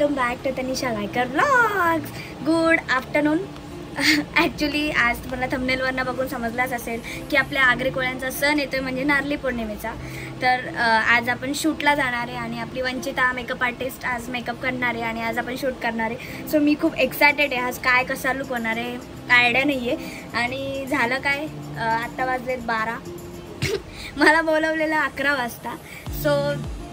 Welcome back to Tanisha Gaikar vlogs. Good afternoon. Actually आज तुम्हाला थंबनेलवरनं बघून समजलाच असेल की आपल्या आगरी कोळ्यांचा सण येतोय म्हणजे नारळी पौर्णिमेचा. तर आज आपण शूटला जाणार आहे आणि आपली वंचिता मेकअप आर्टिस्ट आज मेकअप करणार आहे आणि आज आपण शूट करणार आहे. सो मी खूप एक्सायटेड आहे. आज काय कसा लुक होणार आहे आयडिया नाही आहे. आणि झालं काय, आत्ता वाजलेत 12. मला बोलवलेलं 11 वाजता. सो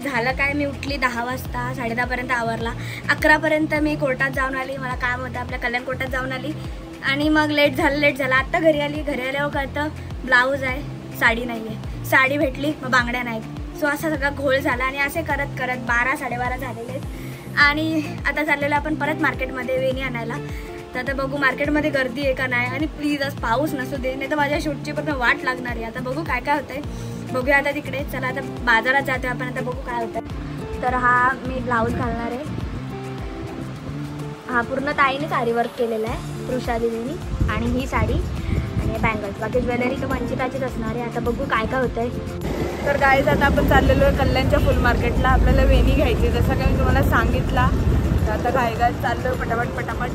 झालं काय, मी उठली 10 वाजता, 10:30पर्यंत आवरला. 11पर्यंत मी कोर्टात जाऊन आली. मला काम होतं, आपल्या कल्याण कोर्टात जाऊन आली आणि मग लेट झालं. आत्ता घरी आली. घरी आल्यावर कळतं ब्लाऊज आहे, साडी नाही आहे. साडी भेटली मग बांगड्या नाहीत. सो असा सगळा घोळ झाला आणि असे करत करत 12 साडेबारा झालेले आहेत. आणि आता चाललेलं आपण परत मार्केटमध्ये वेणी आणायला. तर आता बघू मार्केटमध्ये गर्दी आहे का नाही. आणि प्लीज आज पाऊस नसू दे, नाही तर माझ्या शूटची पण वाट लागणार आहे. आता बघू काय काय होतंय, बघूया आता तिकडे. चला आता बाजारात जातोय आपण, आता बघू काय होतं. तर हा मी ब्लाऊज घालणार आहे. हा पूर्ण ताईने साडी वर्क केलेला आहे, कृषा दिदीनी. आणि ही साडी आणि बँगल्स, बाकी ज्वेलरी तर वंचिताचीच असणार आहे. आता बघू काय काय होतंय. तर गाईज आता आपण चाललेलो आहे कल्याणच्या फुल मार्केटला. आपल्याला वेणी घ्यायची, जसं काही मी तुम्हाला सांगितला. तर आता गाईगात चाललो पटापट.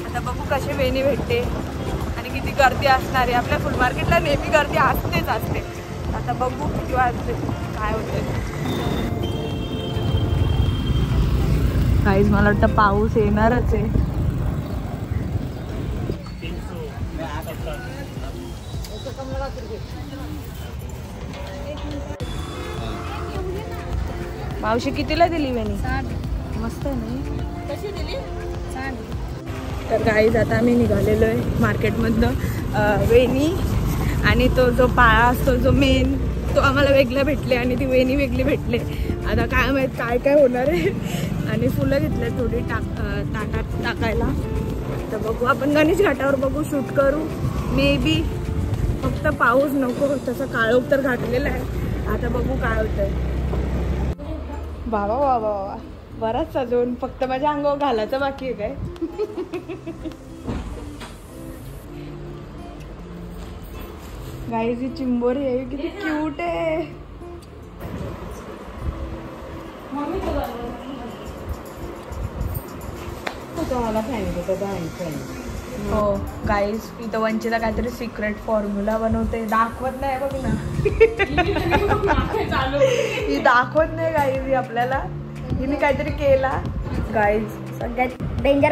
आता बघू कशी वेणी भेटते आणि किती गर्दी असणार आहे. आपल्या फुल मार्केटला नेहमी गर्दी असते. आता बघू किती वाजते काय होते. काहीच मला वाटतं पाऊस येणारच आहे. मावशी कितीला दिली वेणी? मस्त आहे ना. कशी दिली? तर गाईज आता आम्ही निघालेलो आहे मार्केटमधनं. वेणी आणि तो जो पाळा असतो, जो मेन, तो आम्हाला वेगळं भेटले आणि ती वेणी वेगळी भेटले. आता काय माहीत काय काय होणार आहे. आणि फुलं घेतले थोडी ताटात टाकायला. तर बघू आपण गणेश घाटावर बघू, शूट करू मे बी. फक्त पाऊस नको, तसं काळोख तर घातलेला आहे. आता बघू काय होतंय. बाबा बराच सजवून, फक्त माझ्या अंगावर घालायचं बाकी आहे काय. गाईज ही चिंबोरी आहे, किती क्यूट आहे. हो गाईज, इथं वंचिता काहीतरी सिक्रेट फॉर्म्युला बनवते, दाखवत नाही बघ ना. ही दाखवत नाही गाईज आपल्याला. हिने काहीतरी केला गाईज. सगळ्यात डेंजर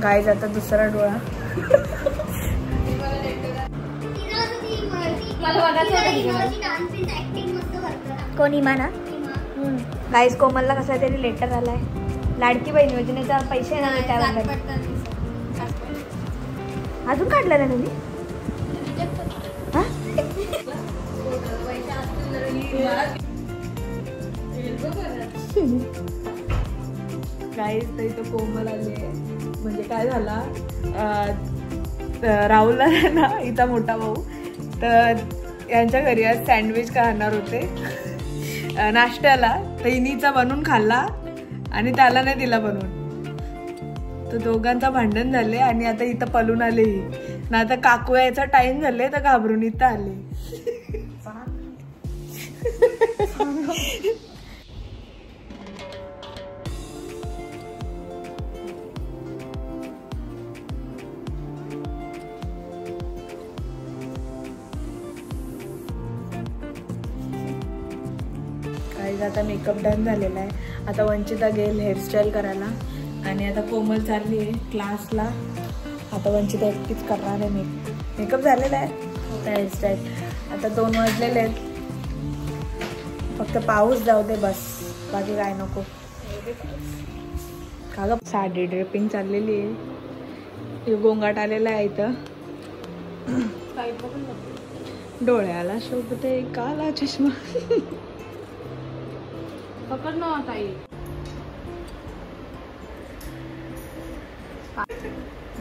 गाईज आता दुसरा डोळा. कोण इमाना? गाईज कोमलला कसा तरी लेटर आलाय, लाडकी बहीण योजनेचा पैसे येणार त्यावर. अजून काढलं ना तुम्ही? गाईज तर इथं कोमल आले. म्हणजे काय झाला, राहुलला ना इथं मोठा भाऊ, तर यांच्या घरी आज सँडविच खाणार होते नाश्त्याला. तर इनीचा बनवून खाल्ला आणि त्याला नाही दिला बनवून. तर दोघांचं भांडण झाले आणि आता इथं पळून आले. ना आता काकू यायचा टाइम झाले तर घाबरून इथं आले. आता मेकअप डन झालेला आहे. आता वंचिता गेल हेअरस्टाईल करायला आणि आता कोमल चालली आहे क्लासला. आता वंचिता एकटीच करणार आहे. मेकअप झालेला आहे, आता हेअरस्टाईल. आता 2 वाजलेले आहेत. फक्त पाऊस जाऊ दे बस, बाकी काय नको. का ग, साडी ड्रेपिंग चाललेली आहे. गोंगाट आलेला आहे इथं. डोळ्याला शोभते काला चष्मा. पकड ना ताई.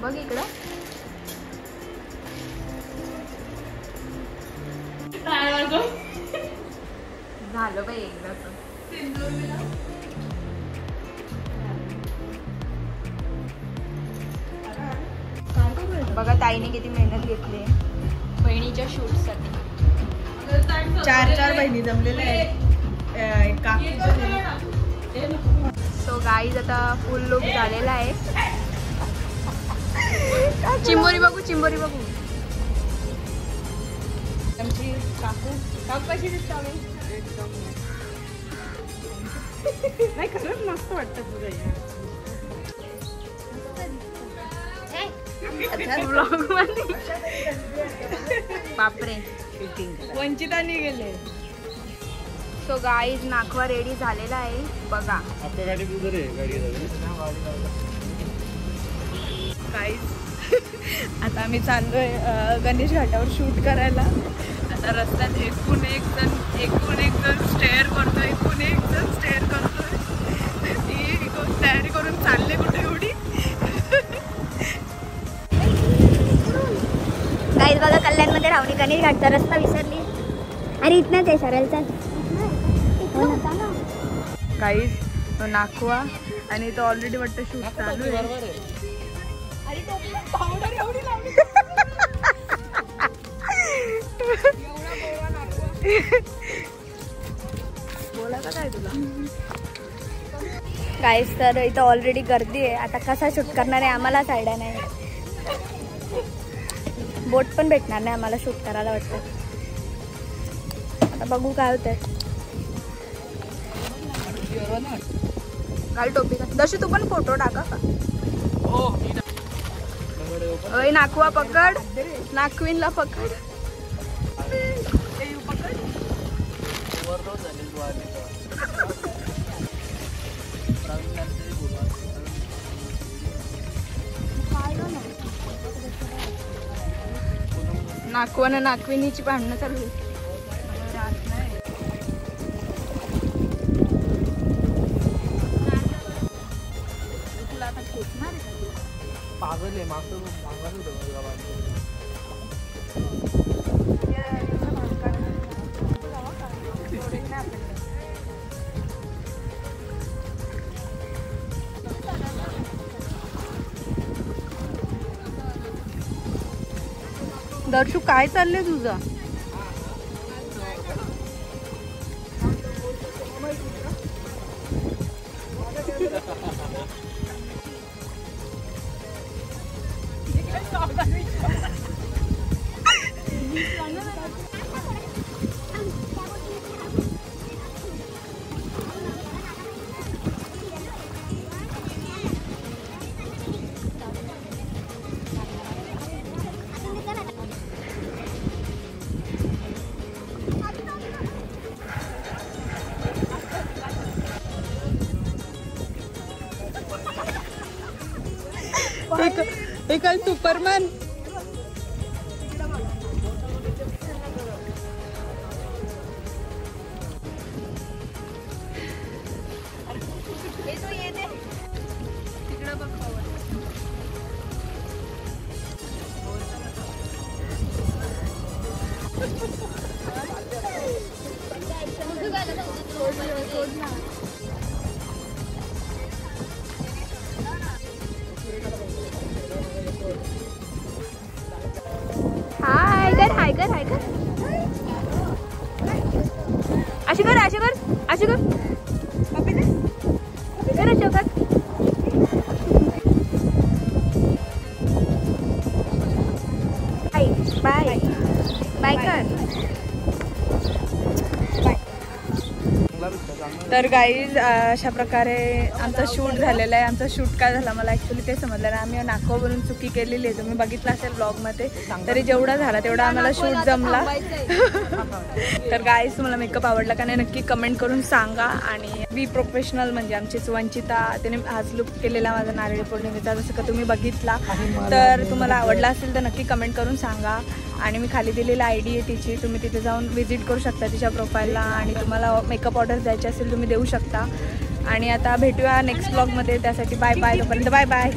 बघ इकडं. झालं बाई एकदा. बघा ताईने किती मेहनत घेतली. बहिणीच्या शूटसाठी. 4 बहिणी जमलेल्या आहेत. सो गाईज आता फुल लुक झालेला आहे. चिंबोरी बघू, चिंबोरी बघू. आमची काकू कशी दिसतो आम्ही? नाही खरंच मस्त वाटतं तुझं. बापरे, वंचितानी गेले. सो गाईज नाखवा रेडी झालेला आहे बघा. गाईज आता आम्ही चाललोय गणेश घाटावर शूट करायला. आता रस्त्यात एकूण एक जण स्टेअर करतोय, एकूण एक जण स्टेअर करतोय. ती तयारी करून चालले कुठे एवढी. गाईज बघा, कल्याणमध्ये राहुणी गणेश घाटचा रस्ता विसरली. अरे इथनच आहे, सरळ चाल. गाईज तो नाखवा आणि तो ऑलरेडी वाटतं शूट चालू आहे. बोला का काय तुला. गाईज तर इथं ऑलरेडी गर्दी आहे. आता कसा शूट करणार आहे आम्हालाच आयडिया नाही. बोट पण भेटणार नाही आम्हाला शूट करायला वाटतं. आता बघू काय होतंय. घाल टोपी. दर्शू तू पण फोटो टाका का. ओय नाखवा पकड, नाखवीनला पकड. नाखवानं नाखविनीची भांडणं चालू आहे. पागल आहे मागचं दर्शू काय चाललंय तुझं. एक सुपरमॅन. हाय कर अशी कर अशी कर अशी कर कर अशी कर. बाय बाय कर. तर गाईज अशा प्रकारे आमचा शूट झालेला आहे. आमचा शूट काय झाला मला ॲक्च्युली ते समजलं नाही. आम्ही नाखवावरून चुकी केलेली आहे. तुम्ही बघितलं असेल ब्लॉगमध्ये. तरी जेवढा झाला तेवढा आम्हाला शूट जमला. तर गाईज तुम्हाला मेकअप आवडला का नाही नक्की कमेंट करून सांगा. आणि बी प्रोफेशनल म्हणजे आमचीच वंचिता तिने हाच लुक केलेला माझा नारळी पौर्णिमेचा जसं का तुम्ही बघितला. तर तुम्हाला आवडला असेल तर नक्की कमेंट करून सांगा. आणि मी खाली दिलेला ID आहे तिची, तुम्ही तिथे जाऊन व्हिजिट करू शकता तिच्या प्रोफाईलला. आणि तुम्हाला मेकअप ऑर्डर द्यायची असेल तुम्ही देऊ शकता. आणि आता भेटूया नेक्स्ट ब्लॉगमध्ये. त्यासाठी बाय बाय. तोपर्यंत बाय बाय.